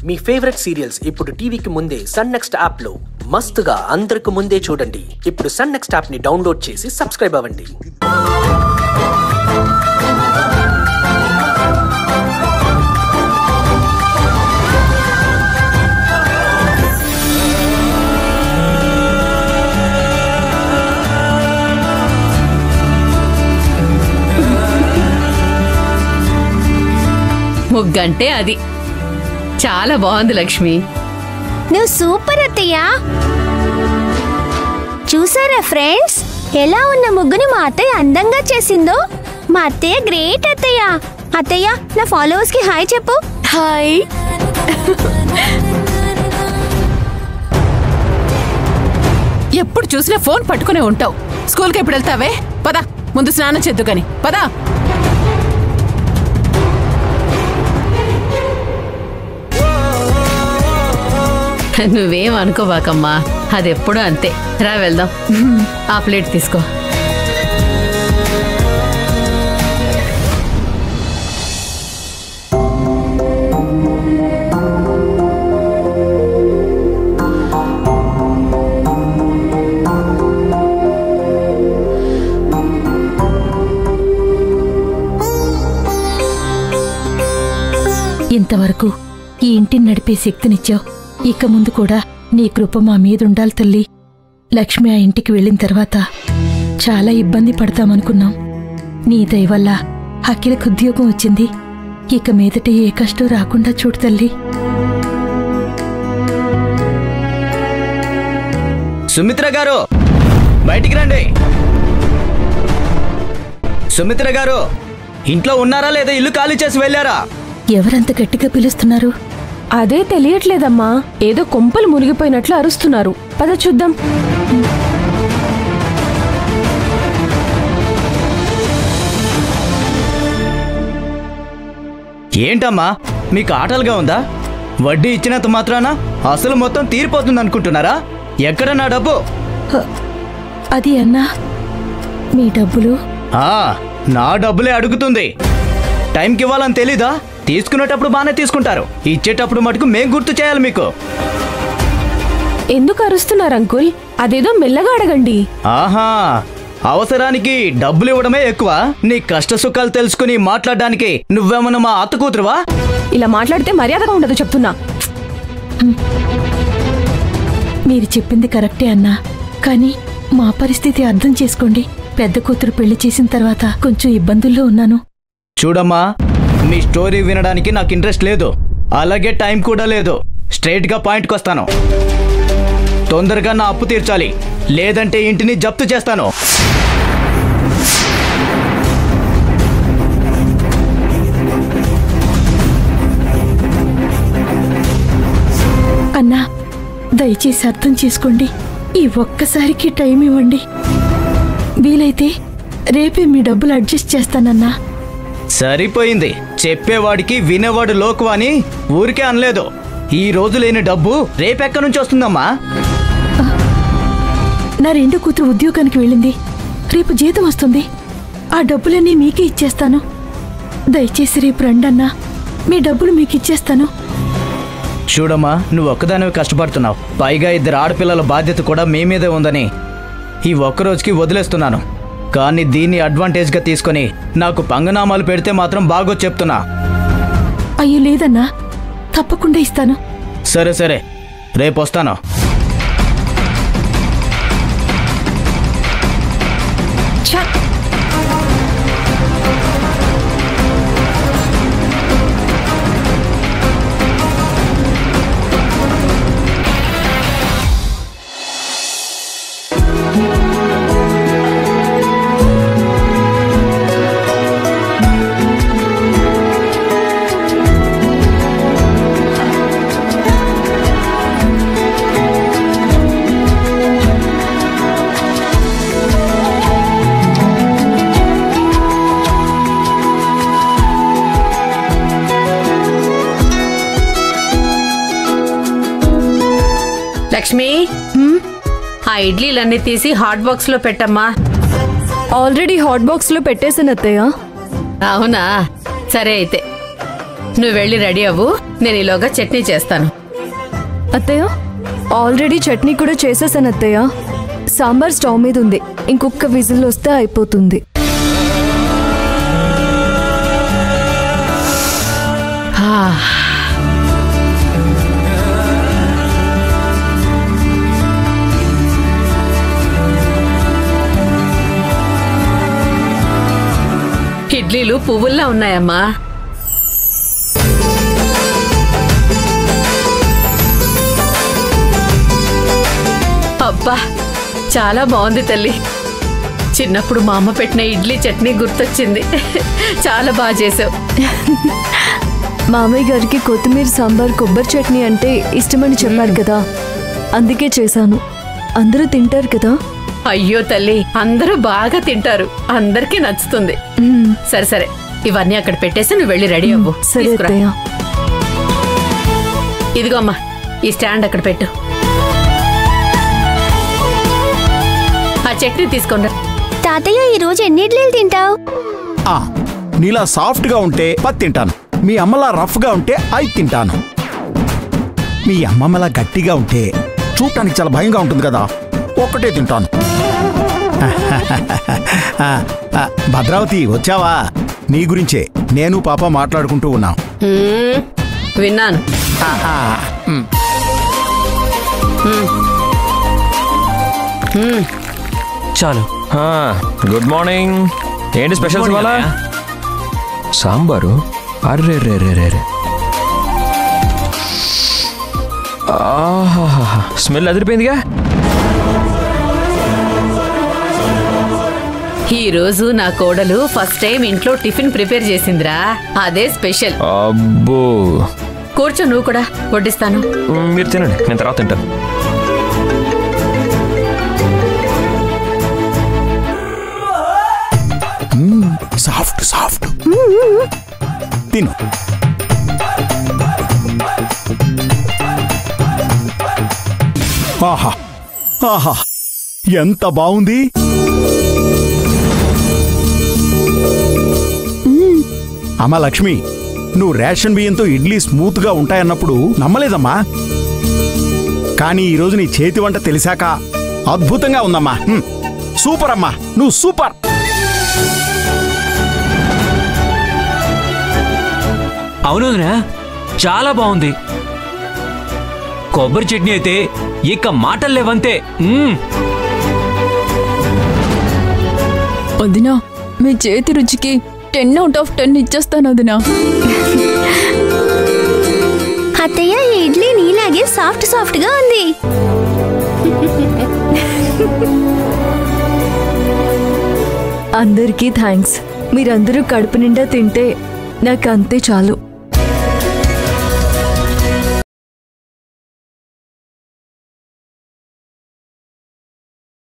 మీ favourite serials ఇప్పుడు టీవీకి ముందే సన్ నెక్స్ట్ యాప్ లో మస్తుగా అందరికి ముందే చూడండి. ఇప్పుడు సన్ నెక్స్ట్ యాప్ ని డౌన్లోడ్ చేసి సబ్స్క్రైబ్ అవ్వండి. ముగ్గంటే అది చాలా బాగుంది లక్ష్మి. నువ్వు సూపర్ అత్తయ్య. చూసారా ఫ్రెండ్స్, ఎలా ఉన్న ముగ్గుని మా అత్తయ్య అందంగా చేసిందో. మా అత్తయ్య గ్రేట్ అత్తయ్య. అత్తయ్య, నా ఫాలోవర్స్ కి హాయ్ చెప్పు. హాయ్. ఎప్పుడు చూసినా ఫోన్ పట్టుకునే ఉంటావు. స్కూల్కి ఎప్పుడు వెళ్తావే? పద, ముందు స్నానం చేద్దు కానీ పద. నువ్వేం అనుకోవాకమ్మా, అది ఎప్పుడూ అంతే. రా వెళ్దాం. ఆ ప్లేట్ తీసుకో. ఇంతవరకు ఈ ఇంటిని నడిపే శక్తినిచ్చావు. ఇక ముందు కూడా నీ కృప మా మీదుండాలి తల్లి. లక్ష్మి ఆ ఇంటికి వెళ్ళిన తర్వాత చాలా ఇబ్బంది పడతామనుకున్నాం. నీ దయ వల్ల అఖిలకు ఉద్యోగం వచ్చింది. ఇక మీదట ఏ కష్టం రాకుండా చూడు తల్లి. సుమిత్ర గారు, బయటికి రండి. సుమిత్ర గారు, ఇంట్లో ఉన్నారా లేదా? ఇల్లు ఖాళీ చేసి వెళ్ళారా? ఎవరంత గట్టిగా పిలుస్తున్నారు? అదే తెలియట్లేదమ్మా. ఏదో కొంపలు మునిగిపోయినట్లు అరుస్తున్నారు. పద చూద్దాం. ఏంటమ్మా, మీకు ఆటలుగా ఉందా? వడ్డీ ఇచ్చినంత మాత్రాన అసలు మొత్తం తీరిపోతుంది అనుకుంటున్నారా? ఎక్కడ నా డబ్బు? అది అన్నా, మీ డబ్బులు? నా డబ్బులే అడుగుతుంది. టైంకి ఇవ్వాలని తెలీదా? తీసుకునేటప్పుడు బాగానే తీసుకుంటారు, ఇచ్చేటప్పుడు మటుకు మేం గుర్తు చేయాలి మీకు. ఎందుకు అరుస్తున్నారు అంకుల్? అదేదో మెల్లగా అడగండి. ఆహా, అవసరానికి డబ్బులు ఇవ్వడమే ఎక్కువ. నీ కష్ట సుఖాలు తెలుసుకుని మాట్లాడడానికి నువ్వేమన్నా మా అత్త కూతురువా? ఇలా మాట్లాడితే మర్యాదగా ఉండదు చెప్తున్నా. మీరు చెప్పింది కరెక్టే అన్నా, కానీ మా పరిస్థితి అర్థం చేసుకోండి. పెద్ద కూతురు పెళ్లి చేసిన తర్వాత కొంచెం ఇబ్బందుల్లో ఉన్నాను. చూడమ్మా, మీ స్టోరీ వినడానికి నాకు ఇంట్రెస్ట్ లేదు, అలాగే టైం కూడా లేదు. స్ట్రైట్ గా పాయింట్కి వస్తాను. తొందరగా నా అప్పు తీర్చాలి, లేదంటే ఇంటిని జప్తు చేస్తాను. అన్నా, దయచేసి అర్థం చేసుకోండి. ఈ ఒక్కసారికి టైం ఇవ్వండి. వీలైతే రేపే మీ డబ్బులు అడ్జస్ట్ చేస్తానన్నా. సరిపోయింది. చెప్పేవాడికి వినేవాడు లోకు అని ఊరికే అనలేదు. ఈ రోజు లేని డబ్బు రేపెక్కడి నుంచి వస్తుందమ్మా? నా రెండో కూతురు ఉద్యోగానికి వెళ్ళింది. రేపు జీతం వస్తుంది. ఆ డబ్బులన్నీ మీకే ఇచ్చేస్తాను. దయచేసి రేపు రండన్నా, మీ డబ్బులు మీకు ఇచ్చేస్తాను. చూడమ్మా, నువ్వు ఒక్కదానివి కష్టపడుతున్నావు, పైగా ఇద్దరు ఆడపిల్లల బాధ్యత కూడా మీ మీదే ఉందని ఈ ఒక్కరోజుకి వదిలేస్తున్నాను. కానీ దీన్ని అడ్వాంటేజ్గా తీసుకొని నాకు పంగనామాలు పెడితే మాత్రం బాగో చెప్తున్నా. అయ్యో లేదన్నా, తప్పకుండా ఇస్తాను. సరే సరే, రేపు వస్తాను. లక్ష్మి, ఆ ఇడ్లీలన్నీ తీసి హాట్ బాక్స్ లో పెట్టమ్మా. ఆల్రెడీ హాట్ బాక్స్ లో పెట్టేసాను అత్తయ్య. అవునా, సరే అయితే. నువ్వు వెళ్ళి రెడీ అవ్వు, నేను ఈలోగా చట్నీ చేస్తాను. అత్తయ్య ఆల్రెడీ చట్నీ కూడా చేసేసాను అత్తయ్య. సాంబార్ స్టవ్ మీద ఉంది, ఇంకొక విజిల్ వస్తే అయిపోతుంది. ఇడ్లీలు పువ్వుల్లా ఉన్నాయమ్మా. అబ్బా చాలా బాగుంది తల్లి. చిన్నప్పుడు మా అమ్మ పెట్టిన ఇడ్లీ చట్నీ గుర్తొచ్చింది. చాలా బాగా చేసావు. మామయ్య గారికి కొత్తిమీర సాంబార్ కొబ్బరి చట్నీ అంటే ఇష్టమని చెప్పారు కదా, అందుకే చేశాను. అందరూ తింటారు కదా. అయ్యో తల్లి, అందరూ బాగా తింటారు, అందరికీ నచ్చుతుంది. సరే సరే, ఇవన్నీ అక్కడ పెట్టేసి నువ్వు వెళ్ళి రెడీ అవ్వు. సరే తీసుకురా. అత్తయ్య. ఇదిగో అమ్మా, ఈ స్టాండ్ అక్కడ పెట్టు. ఆ చట్నీ తీసుకోండి. తాతయ్య ఈ రోజు ఎన్ని ఇడ్లీలు తింటావు? నీలా సాఫ్ట్ గా ఉంటే 10 తింటాను, మీ అమ్మలా రఫ్ గా ఉంటే 5 తింటాను. మీ అమ్మమ్మలా గట్టిగా ఉంటే చూడటానికి చాలా భయంగా ఉంటుంది కదా, 1 తింటాను. భద్రావతి వచ్చావా? నీ గురించే నేను పాప మాట్లాడుకుంటూ ఉన్నాం. విన్నాను. చాలు. Good morning. ఏంటి స్పెషల్స్ ఇవాళ? సాంబారు. అర్రే రే రే రే రే, స్మెల్ అదిరిపోయిందిగా. ఈ రోజు నా కోడలు ఫస్ట్ టైం ఇంట్లో టిఫిన్ ప్రిపేర్ చేసిందిరా, అదే స్పెషల్. అబ్బో. కూర్చో, నువ్వు కూడా వడ్డిస్తాను. మీరు తినండి, నేను తర్వాత తింటాను. సాఫ్ట్ సాఫ్ట్ తిను. ఆహా ఆహా, ఎంత బాగుంది. అమ్మా లక్ష్మి, నువ్వు రేషన్ బియ్యంతో ఇడ్లీ స్మూత్ గా ఉంటాయన్నప్పుడు నమ్మలేదమ్మా. కానీ ఈరోజు నీ చేతి వంట తెలిసాక అద్భుతంగా ఉందమ్మా. సూపర్ అమ్మా, నువ్వు సూపర్. అవును, చాలా బాగుంది. కొబ్బరి చట్నీ అయితే ఇక మాటలు లేవంతే. వదినా, మీ చేతి రుచికి 10/10 ఇచ్చేస్తాను వదినా. అత్తయ్య ఈ ఇడ్లీ నీలాగే సాఫ్ట్ సాఫ్ట్ గా ఉంది. అందరికీ థ్యాంక్స్. మీరందరూ కడుపు నిండా తింటే నాకు అంతే చాలు.